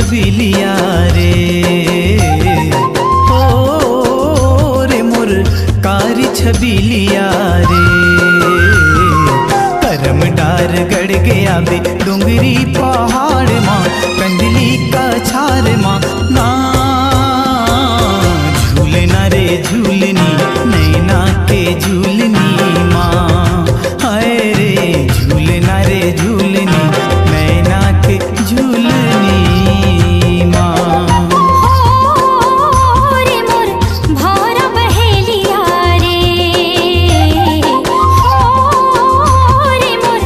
छबिलिया रे, ओ रे मोर कारी छबिलिया रे। करम डार गड़ गया बे डोंगरी पहाड़ माँ, कंडली का छार माँ ना झूलना रे झूलनी, नैना के झूलनी माँ। हाय रे झूलना रे झूलनी, नैना के झूलनी माँ। हो रे मोर भौरा बहेलिया रे, हो रे मोर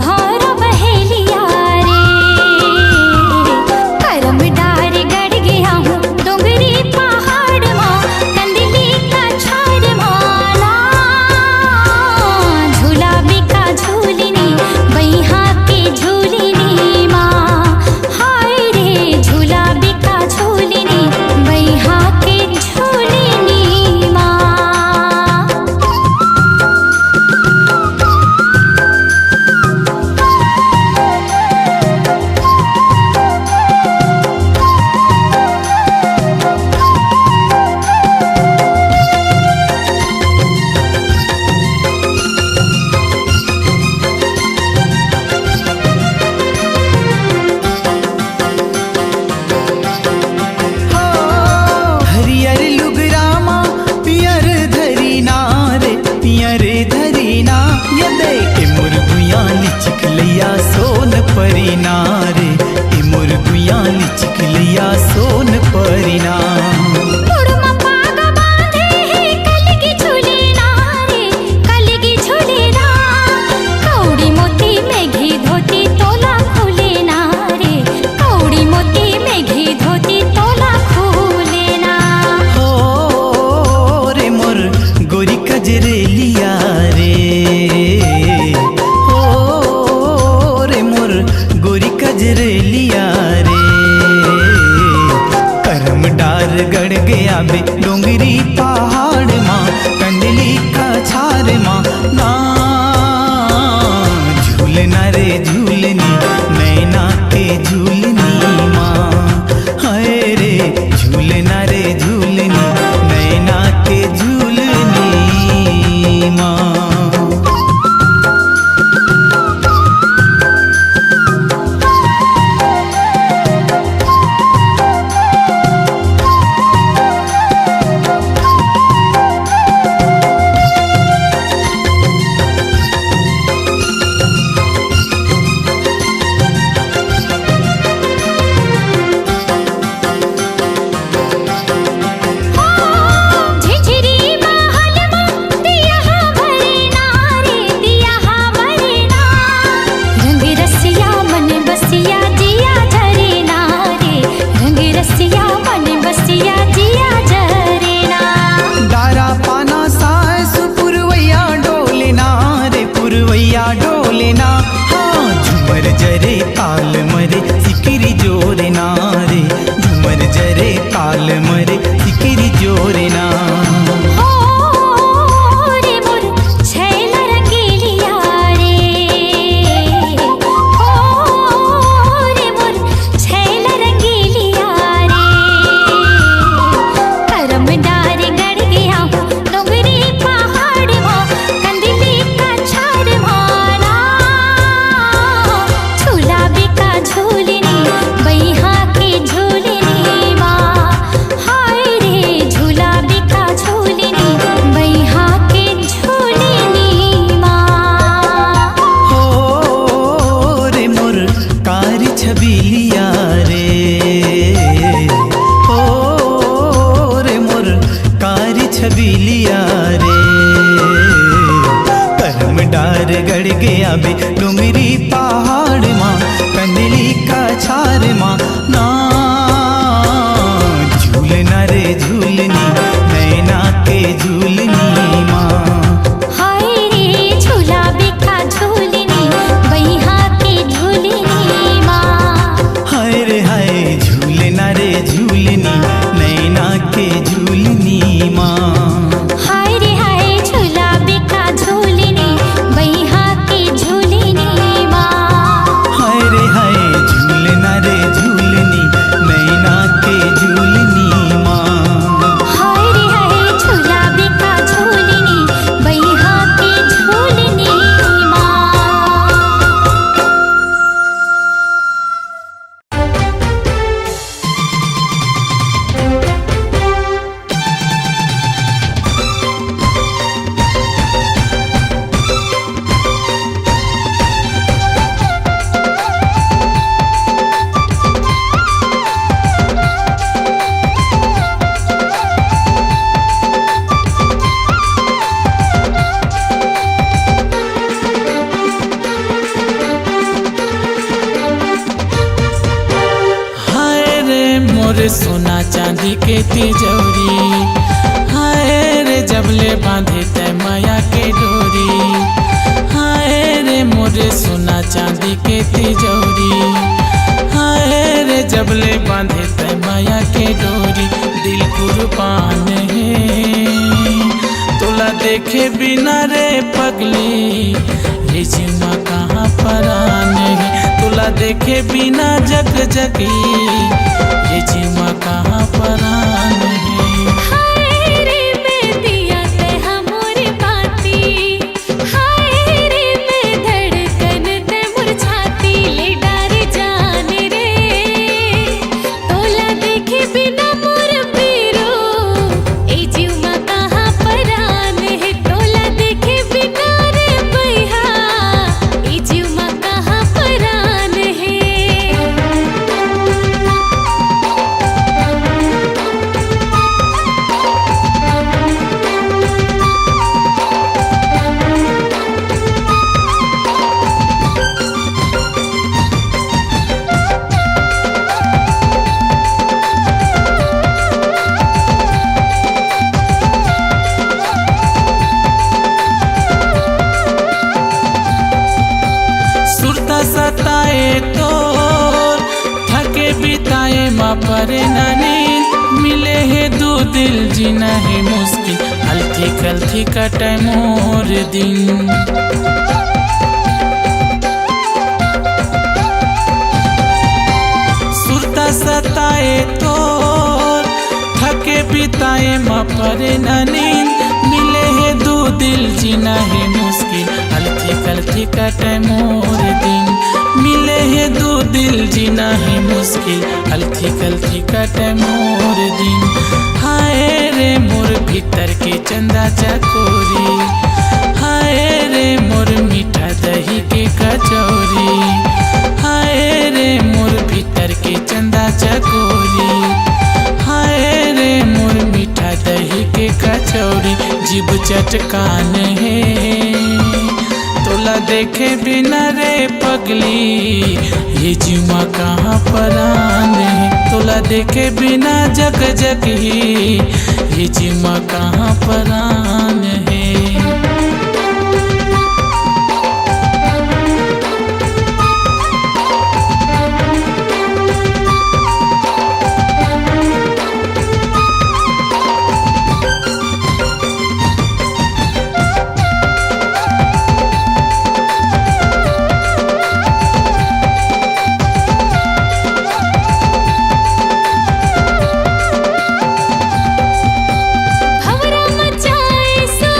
भौरा बहेलिया रे। करम डार गड़ गया हूँ डोंगरी पहाड़ माँ, कंडली का छार माला। झूला बिका झूलनी, बैहा के झूलनी माँ। हाय रे झूला बिका झूलनी, बैहा के झूलनी माँ। हरियर लुगरा माँ पियर धरी नारे, पियर धरी ना ये दे ए मुर्गुया लिचकलिया सोन परी नारे, ए मुर्गुया लिचकलिया सोन परी ना। मुड़मा पागा बांधे है कलगी झूले ना रे, कलगी झूले ना। कौड़ी मोती में घी धोती तोला खुले ना रे, कौड़ी मोती में घी धोती तोला खुले ना। हो रे मोर गोरी कजरेलिया रे, हो रे मोर गोरी कजरेलिया रे। करम डार गड़ गया बे डोंगरी पहाड़ माँ, कंडली का छार माँ ना झूलना रे झूलनी, नैना के झूलनी माँ। हाय रे झूलना रे झूलनी, नैना के झूलनी माँ। सोना चांदी के तिजोरी, हाय रे जबले बांधे तै माया के डोरी, हाय रे मोरे सोना चांदी के तिजोरी, हाय रे जबले बांधे तै माया के डोरी। दिल कुर्बान है तोला देखे बिना रे पगली, ये जीवा कहाँ परान है तोला देखे बिना जग जगी, ये जीवा कहाँ परान है। हाय रे मैं दिया ते हमरे बाती, हाय रे मैं धड़कन ते मुरझाती, ले डार जान रे तोला देखे बिना मोर पीरो, ए जीवा कहाँ परान है तोला देखे बिना रे भैया, ए जीवा कहाँ परान है। सुरता सताए तो थके बिताए माँ परे ना नींद, मिले है दो दिल जीना है मुश्किल, हल्थी कल्थी कटे मोर दिन। सुरता सताए तो थके बिताए माँ परे ना नींद, मिले है दो दिल जीना है मुश्किल, हल्थी कल्थी कटे मोर दिन, मिले है दो दिल जीना है मुश्किल, हल्थी कल्थी कटे मोर दिन। हाय रे मोर भीतर के चंदा चकोरी, हाय रे मोर मीठा दही के कचौरी, हाय रे मोर भीतर के चंदा चकोरी, हाय रे मोर मीठा दही के कचौरी। जीभ चटकान है तोला देखे बिना रे पगली, ये जीवा कहाँ परान है तोला देखे बिना जग जगी, ये जीवा कहाँ परान है। भंवरा मचाए सो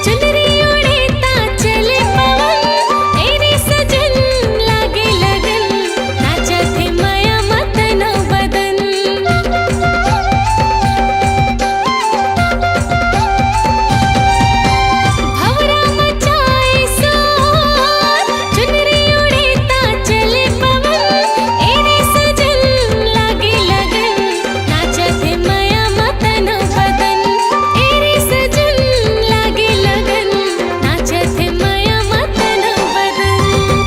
चुनरी उड़े ता चले पवन, तेरे सजन लागे लगन नाचत है माया मतन बदन। भंवरा मचाए सो चुनरी उड़े ता चले पवन, तेरे सजन लागे लगन नाचत है माया मतन बदन, तेरे सजन लागे लगन नाचत है माया मतन बदन।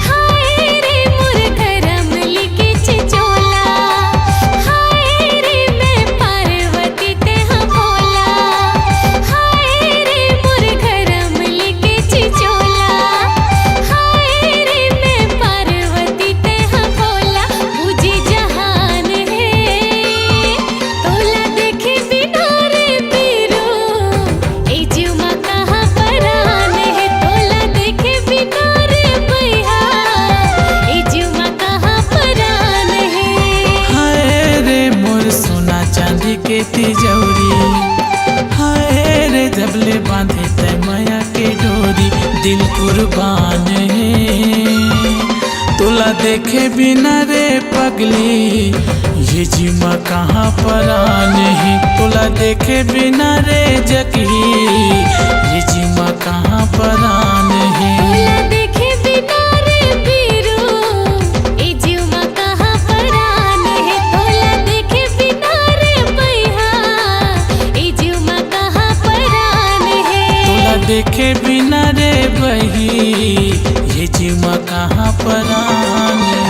हाय रे मोर करम लिखे चिचोला, हाय रे मैं पार्वती ते हाँ भोला, हाय रे मोर करम लिखे चिचोला, हाय रे मैं पार्वती ते हाँ भोला। पूजी जहान है तोला देखे बिना रे पीरो, ए जीवा कहाँ परान है तोला देखे बिना रे भैया, ए जीवा कहाँ परान है। हाय रे मोर सोना चांदी के तिजोरी, हाय रे जबले बांधे तै माया के डोरी। दिल कुर्बान है तोला देखे बिना रे पगली, ये जीवा कहाँ परान है तोला देखे बिना रे जगी, ये जीवा कहाँ परान है। तोला देखे बिना रे पीरो, ए जीवा कहाँ परान है तोला देखे बिना रे भैया, ए जीवा कहाँ परान है। तोला देखे बिना रे बही, ये जीवा कहाँ परान है।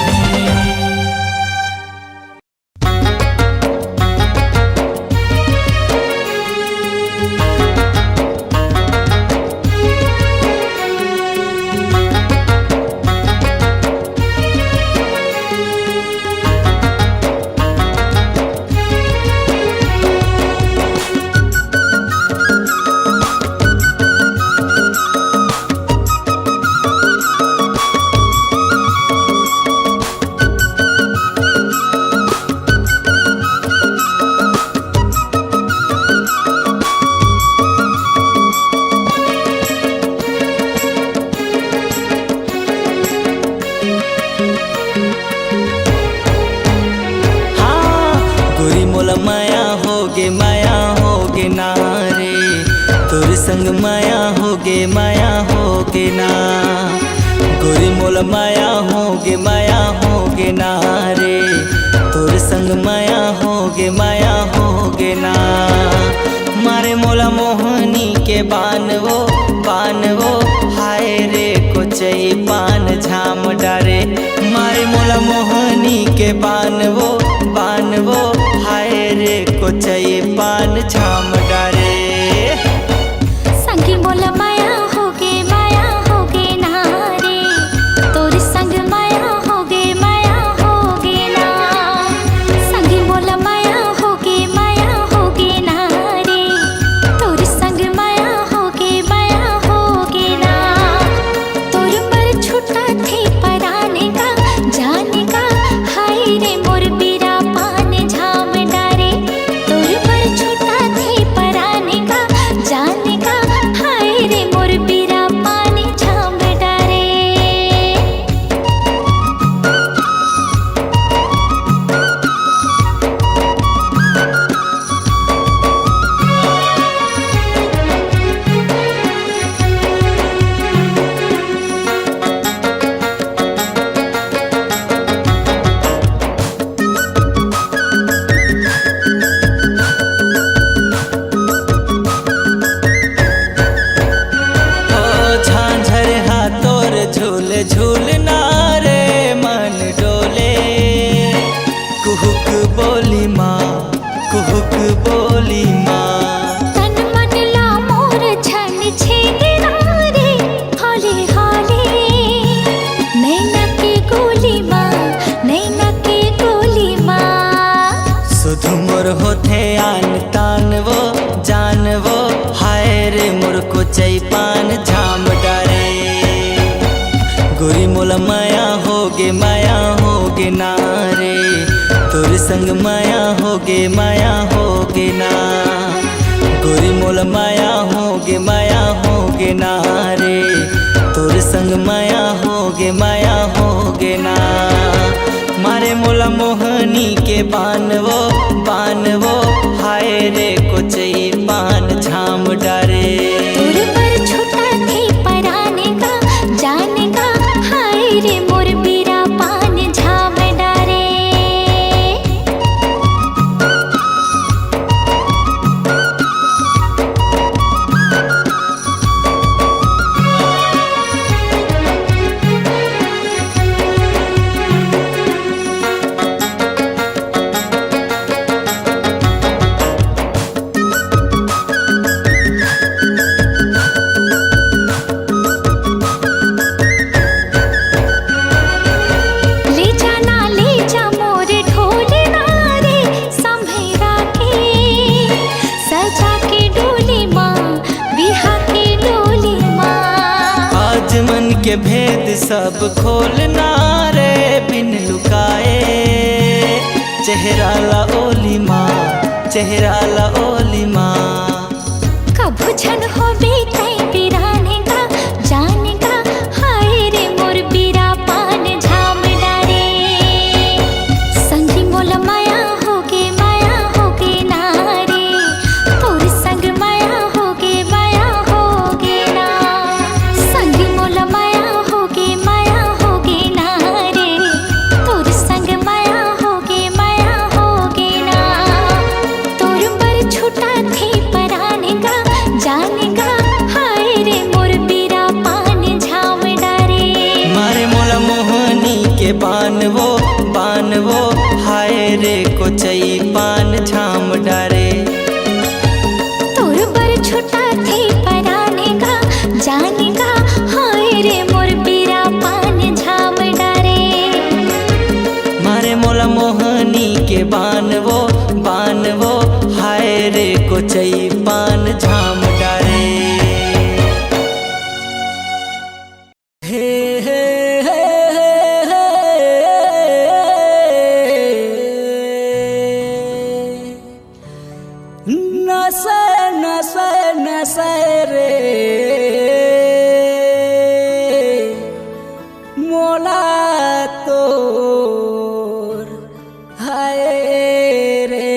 संग माया होगे ना गोरी मोला माया होगे ना रे तोर संग माया होगे ना मारे मोला मोहनी के बान वो हाय रे कोचई पान झाम डारे मारे मोला मोहनी के बान वो हाय रे कोचई पान झाम डारे संगी मोला माया होगे ना रे तोर संग माया होगे ना संगी मोला माया होगे ना रे तोर संग माया होगे ना तोर पर छुट्टा थे पराने का जाने का हाय रे मोर बीरा पान झाम डारे तोर पर छुट्टा थे पराने का जाने का हाय रे मोर बीरा पान झाम डारे झांझर हाथोर झूलना रे मन डोले कुहुक बोली माँ तन मन ला मोर छन छेदना रे हाले हाले नैना के गोली माँ सुध मोर होथे आन तान वो जान वो हाय रे मोर को चई पान झाम डारे गोरी मोला माया होगे ना रे तोर संग माया होगे ना गोरी मोला माया होगे ना रे तोर संग माया होगे ना मारे मोला मोहनी के बान वो हाय रे कोचई पान झाम डारे तोर पर छुट्टा थे पराने का जाने का हाय रे मोर बीरा पान झाम डारे ले जा मोर ढोलना रे संभेरा के सजा के डोली माँ बिहा के डोली माँ आज मन के भेद सब खोलना रे बिन लुकाए चेहरा ला ओली माँ कभू छन होबे तै बिराने का जाने का हाय रे मोर बीरा पान झाम डारे संगी मोला माया होगे ना रे तोर संग माया होगे ना संगी मोला माया होगे ना रे तोर संग माया होगे ना तोर पर छुट्टा थे पराने का जाने का हाय रे मोर बीरा पान झाम डारे मारे मोला मोहनी के बान वो हाय रे कोचई पान झाम डारे तोर पर छुट्टा थे पराने का जाने का हाय रे मोर बीरा पान झाम डारे मारे मोला मोहनी के बान वो हाय रे कोचई पान झाम डारे हे हे हे हे नसे रे मोला तोर हाय रे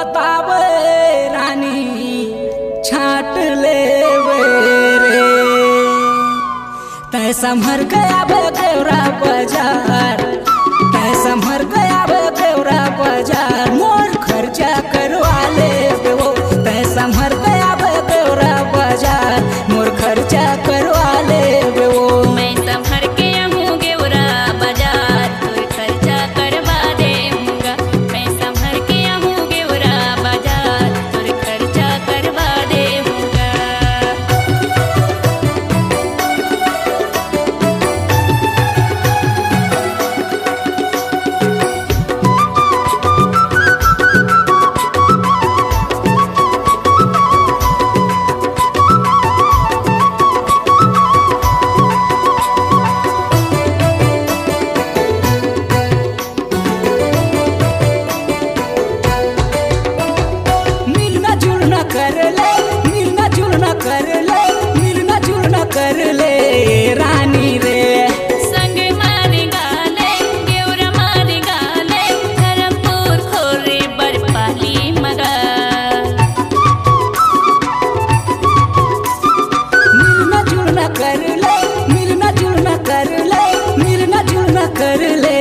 बतावे रानी छाट ले रे तै संभर गया बेवरा बाजार तै संभर गया बेवरा बाजार मोर खर्चा करवा ले वो तै संभर गया बेवरा बाजार मोर खर्चा करवा ले वो मैं संभर के आहूँ गेवरा बाजार तोर खर्चा करवा देऊंगा मैं संभर के आहूँ गेवरा बाजार तोर खर्चा करवा देऊंगा मिलना जुलना कर ले मिलना जुलना कर ले मिलना जुलना कर ले रानी रे संग मार गाले गेवरा मार गाले धरमपुर खोरे बरपाली मगा मिलना जुलना कर ले मिलना जुलना कर ले मिलना जुलना कर ले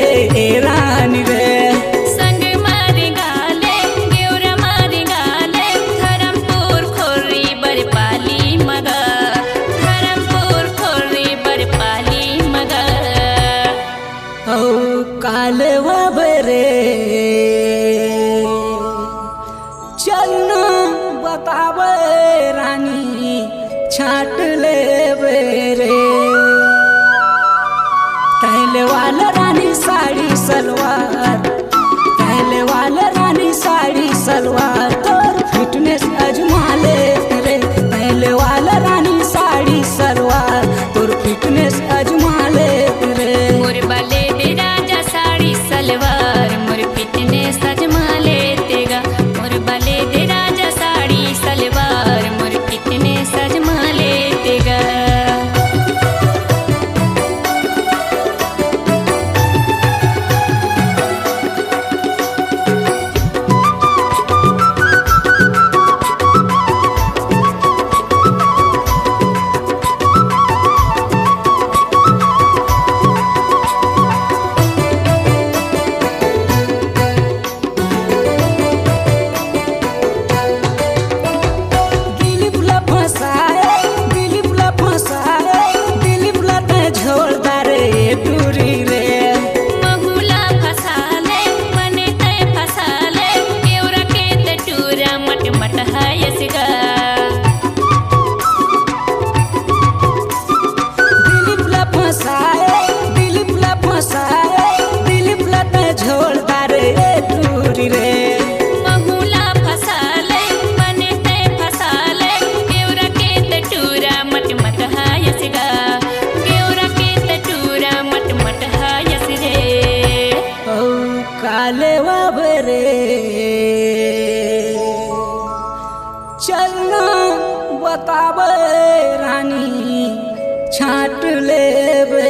रानी रे संग मार गाले गेवरा मार गाले धरमपुर खोरी बरपाली मगा धरमपुर खोरी बरपाली मगा ओ काले बरे चलना बतावे रानी छाट ले रे तैले वाला रानी साड़ी सलवार तैले वाला रानी साड़ी सलवार तोर फिटनेस अजमा ले रे तैले वाला रानी साड़ी सलवार तोर फिटनेस अजमा ले रे मोर बाले दे राजा साड़ी सलवार मोर फिटनेस अजमा लेतेगा मोर बाले दे राजा साड़ी सलवार मोर फिटनेस अजमा लेतेगा दिलीप ला फसाए दिलीप ला फसाए दिलीप ला ते झोलदार टूरी रे महुला फसाले बने ते फसाले गेवरा के ते टूरा मट मट हायसगा दिलीप ला फसाए दिलीप ला फसाए दिलीप ला ते झोलदार टूरी रे महुला फसाले बने ते फसाले गेवरा के ते टूरा मट मट हायसगा गेवरा के ते टूरा मट मट हायस रे ओ काले बाबरे चलना बतावे रानी छाट ले रे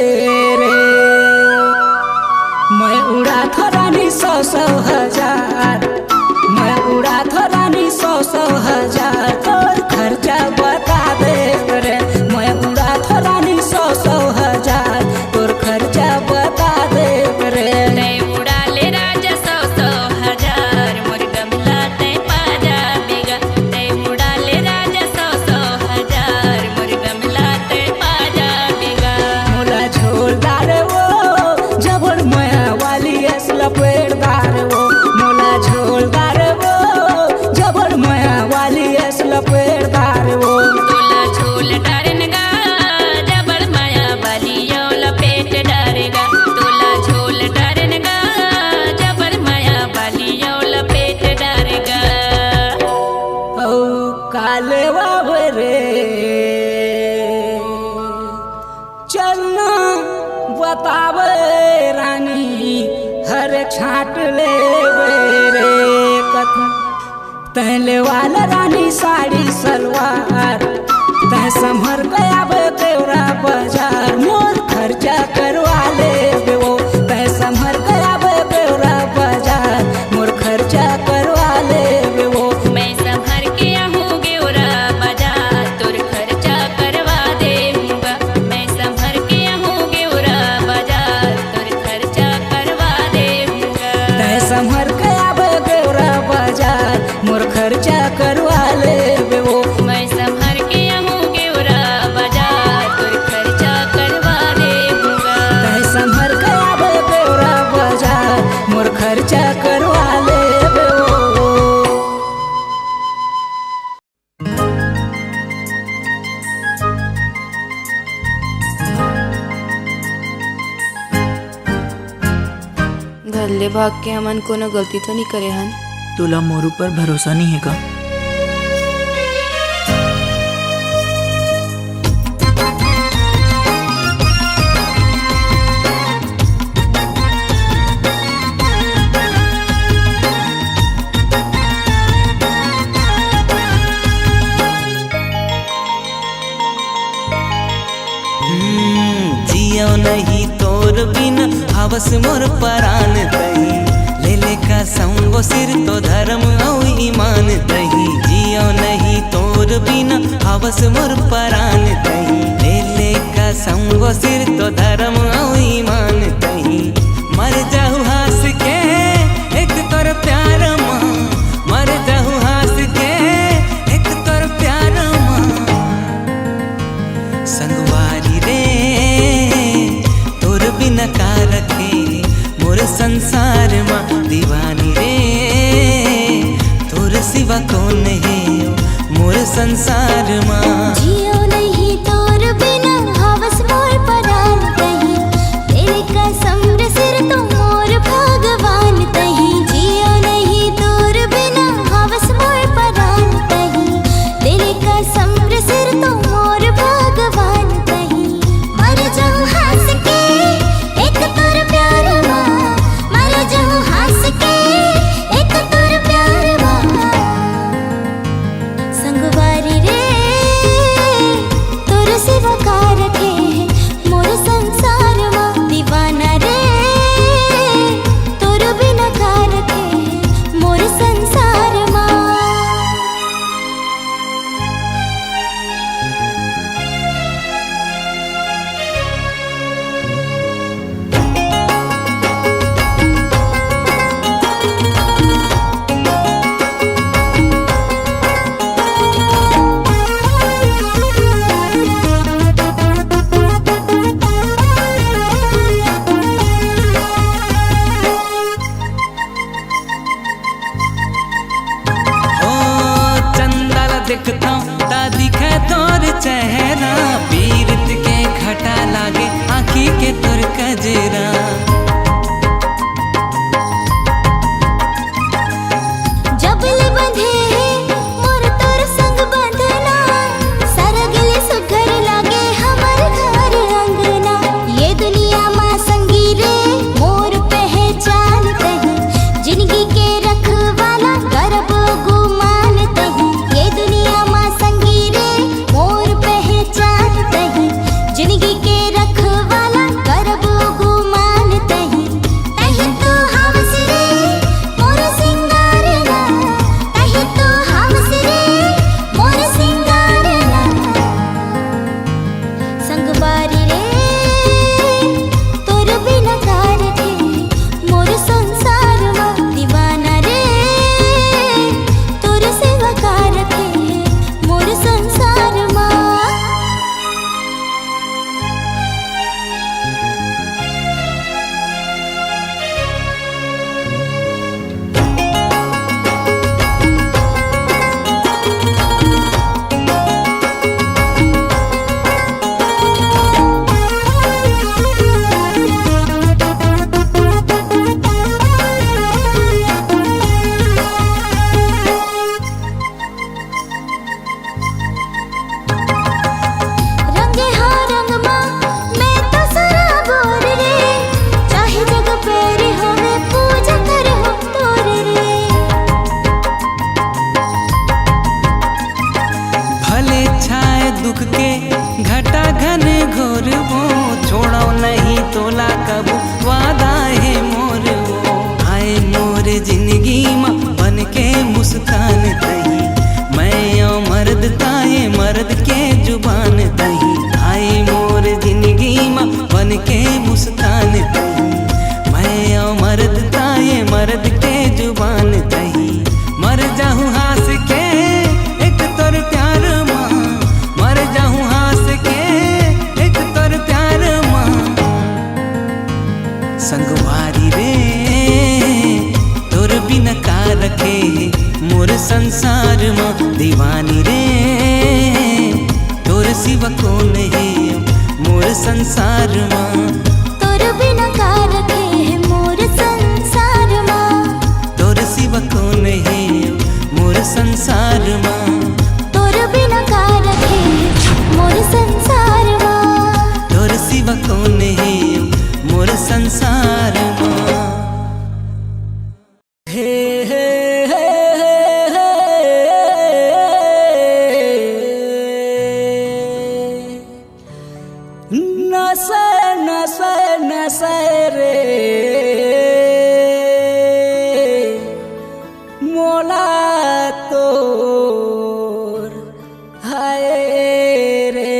मैं उड़ा था रानी 100 हजार मैं उड़ा था रानी 100 हजार तोर खर्चा बता दे रे मैं उड़ा था रानी 100 हजार तोर खर्चा बता दे रे ते उड़ा ले राजा 100 हजार मोर गमला ते पाजा बेगा ते उड़ा ले राजा 100 हजार मोर गमला ते पाजा बेगा मोला झोलदार वो जबर माया वाली एस लपेटदार वो मोला झोलदार वो जबर माया वाली एस लपेटदार वो तोला झोल डारनगा जबर माया वाली यो लपेट डारेगा तोला झोल डारनगा जबर माया वाली यो लपेट डारेगा ओ काले बाबरे चलना बतावे रानी हर छाट ले रे कथा तैले वाला रानी साड़ी सलवार तै संभर गया बेवरा बाजार मोर खर्चा करवा ले वो तै संभर गया बेवरा बाजार मोर खर्चा करवा ले भाग के हमन कोनो गलती तो नहीं करे हन। तोला मोर ऊपर भरोसा नहीं है का? जियो नहीं तोर बिन हवस मोर परान तही, ले ले का संगो सिर तो धर्म और ईमान तही। जियो नहीं तोर बिन हवस मोर परान तही, ले ले का संगो सिर तो धर्म और ईमान तही। मर जाहु हंस के एक तोर प्यार माँ, मर जाहु हंस के एक तोर प्यार माँ। संगवारी रे तोर बिना का रखे मोर संसार माँ, दीवानी रे तोर सिवा कौन है मोर संसार माँ। जियो नहीं तोर बिना हवस मोर परान तही, तेरे कसम रे सिर तो मोर भगवान तही। जियो नहीं तोर बिना हवस मोर परान तही, तेरे कसम रे सिर तो मोर भगवान तही। मर जाऊं हंस के एक तोर प्यार माँ, मर जाऊं हंस के एक तोर प्यार माँ। संगवारी रे तोर सिवा का रखे मोर संसार माँ, दीवाना रे तोर बिना का रखे मोर संसार माँ। देखता ता दिखे तोर चेहरा, पीरत के घटा लागे आँखी के तोर कजरा। जब ले बंधे मोर तोर संग बंधना, सारा गले सुघर लागे हमर घर अंगना। ये दुनिया माँ संगी रे मोर पहचान तही, जिंदगी के रखवाला गर्व गुमान तही। ये दुनिया माँ संगी रे मोर पहचान तही, जिंदगी के रखवाला गर्व गुमान तही। तही तो हवस रे मोर सिंगार ना, तही तो हवस रे मोर सिंगार ना। संगवारी रे तोर बिना का रखे मोर संसार माँ, दीवाना रे तोर सेवा का रखे मोर संसार माँ। रंगे हाँ रंग माँ मैं तो सराबोर रे, चाहे जग पेरी होवे पूजा कर हो तोर रे। भले छाए दुख के घटा घन घोर वो, छोड़ो नहीं तोला कबू वादा है मोर वो। आए मोर जिंदगी माँ बन के मुस्कान तही, मैं ओ मर्द ताए मर्द के जुबान तही। आए मोर जिंदगी माँ बन के मुस्कान तही, मैं ओ मर्द ताए मर्द के जुबान तही। मर जाहूँ हंस के एक तोर प्यार माँ, मर जाहूँ हंस के एक तोर प्यार माँ। संगवारी रे तोर बिना का रखे मोर संसार माँ, दीवानी रे तोर सिवा कौन है मोर संसार माँ। तोर बिना का रखे मोर संसार कौन है मोर संसार माँ। तोर बिना का रखे मोर संसार माँ। तोर सिवा कौन है मोर संसार माँ। हे हे हे हे नसे नसे नसे रे मोला तोर हाय रे।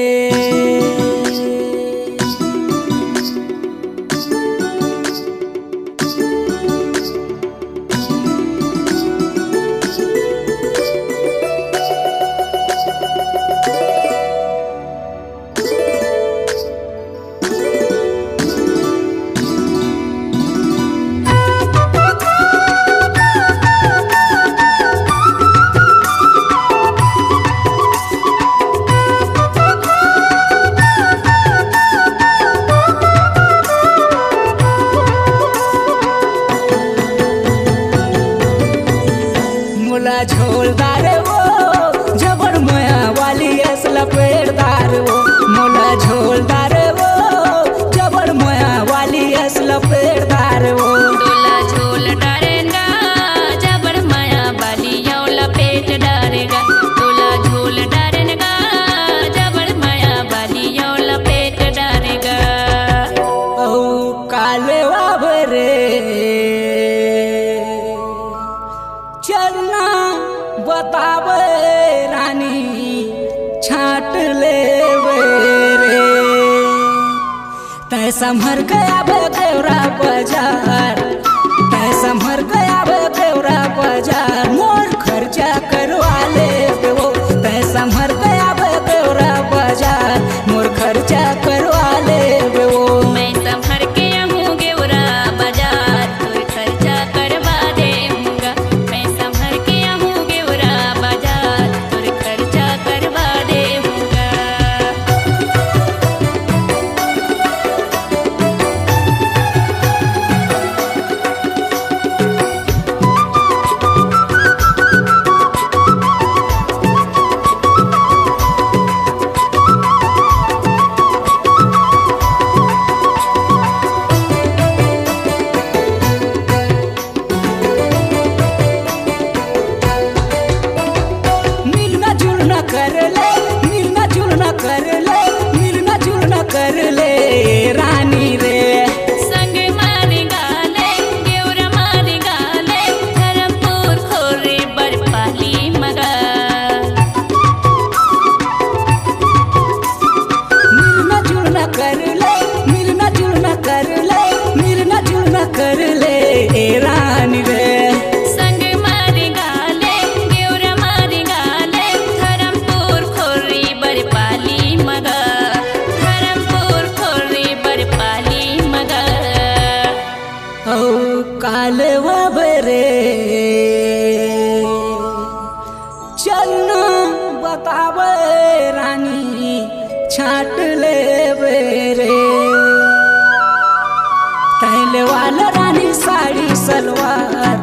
मोला झोलदार वो जबर माया वाली ऐस लपेटदार वो। मोला झोलदार वो जबर माया वाली ऐस लपेटदार वो। तोला झोल डारेगा जबर माया बाली यौ लपेट डारेगा। तोला झोल डारेगा जबर माया बाली यौ लपेट डारेगा। औ काले वाबरे चलना बतावे रानी छाट ले रे। तै संभर गया बेवरा बाजार। तै संभर गया बेवरा बाजार। मोर खर्चा करवा ले वो। तै संभर गया बेवरा बाजार। मोर खर्चा करवा ले वो। मैं संभर के आहूँ गेवरा बाजार तोर खर्चा करवा देऊँगा। मैं संभर के आहूँ गेवरा बाजार तोर खर्चा करवा देऊँगा। मिलना जुलना कर ले मिलना जुलना कर ले मिलना जुलना कर ले रानी रे। संग मारी गाले गेवरा मारी गाले धरमपुर खोरे बरपाली मगा। मिलना जुलना कर ले मिलना जुलना कर ले मिलना जुलना कर ले रानी रे। संग मारी गाले गेवरा मारी गाले धरमपुर खोरी बरपाली मगा। धरमपुर खोरी बरपाली मगा। औ काले वाबरे चलना बतावे रानी छाट ले रे। तैले वाला रानी साड़ी सलवार।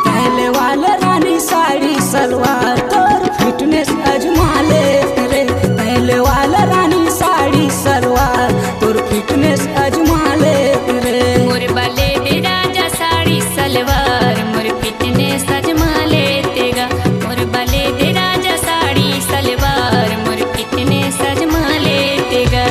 तैले वाला रानी साड़ी सलवार। तोर फिटनेस अजमा ले रे। तैले वाला रानी साड़ी सलवार। तोर फिटनेस अजमा ले रे। मोर बाले दे राजा साड़ी सलवार मोर फिटनेस अजमा लेतेगा। मोर बाले दे राजा साड़ी सलवार मोर फिटनेस अजमा लेतेगा।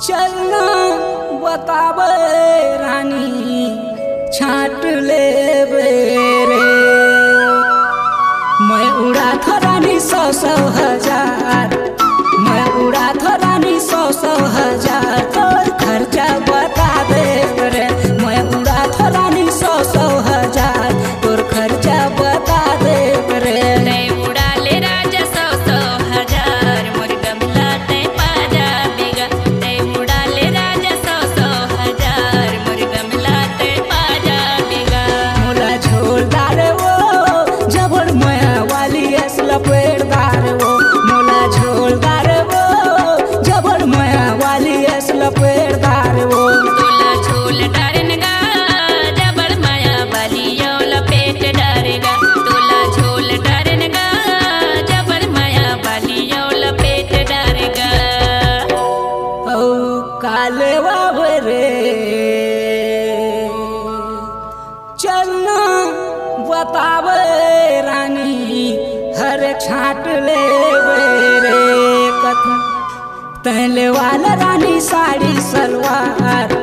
चलना बतावे रानी छाट ले रे मैं उड़ा था रानी 100 हजार मैं उड़ा था रानी 100 हजार तोर खर्चा बता दे रे मैं उड़ा था रानी 100 हजार तोर खर्चा बता दे रे तै उड़ा ले राजा 100 हजार मोर गमला तै पाजा बेगा तै उड़ा ले राजा 100 हजार मोर गमला तै पाजा बेगा मोला झोलदार वो जबर माया वाली असला पेड़दार वो मोला झोलदार वो जबर माया वाली असला पेड़दार वो तोला झोल डारनगा जबर माया वाली यो लपेट डारेगा तोला झोल डारनगा जबर माया वाली यो लपेट डारेगा औ काले बाबरे चलना बतावे रानी हर छाट ले रे कथा तहले वाला रानी साड़ी सलवार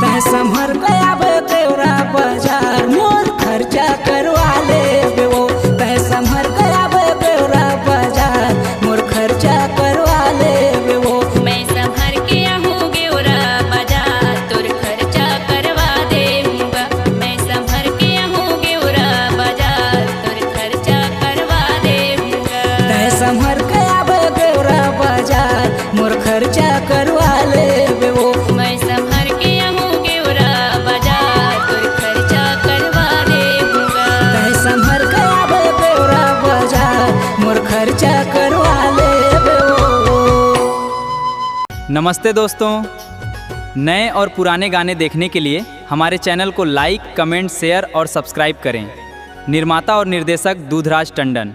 तह संभर गया तेरा बाजार मोर खर्चा करवा ले वो तह संभर गया तेरा बाजार मोर खर्चा करवा ले वो मैं संभर के आहूँ गेवरा बाजार तोर खर्चा करवा देऊंगा मैं संभर के आहूँ गेवरा बाजार तोर खर्चा करवा देऊंगा तह संभर गया तेरा बाजार मोर खर्चा करवा ले वो मैं संभर के आहूँ गेवरा बाजार तोर खर्चा करवा देऊंगा तह संभर गया तेरा बाजार मोर खर्चा करवा ले वो नमस्ते दोस्तों, नए और पुराने गाने देखने के लिए हमारे चैनल को लाइक, कमेंट, शेयर और सब्सक्राइब करें। निर्माता और निर्देशक दूधराज टंडन।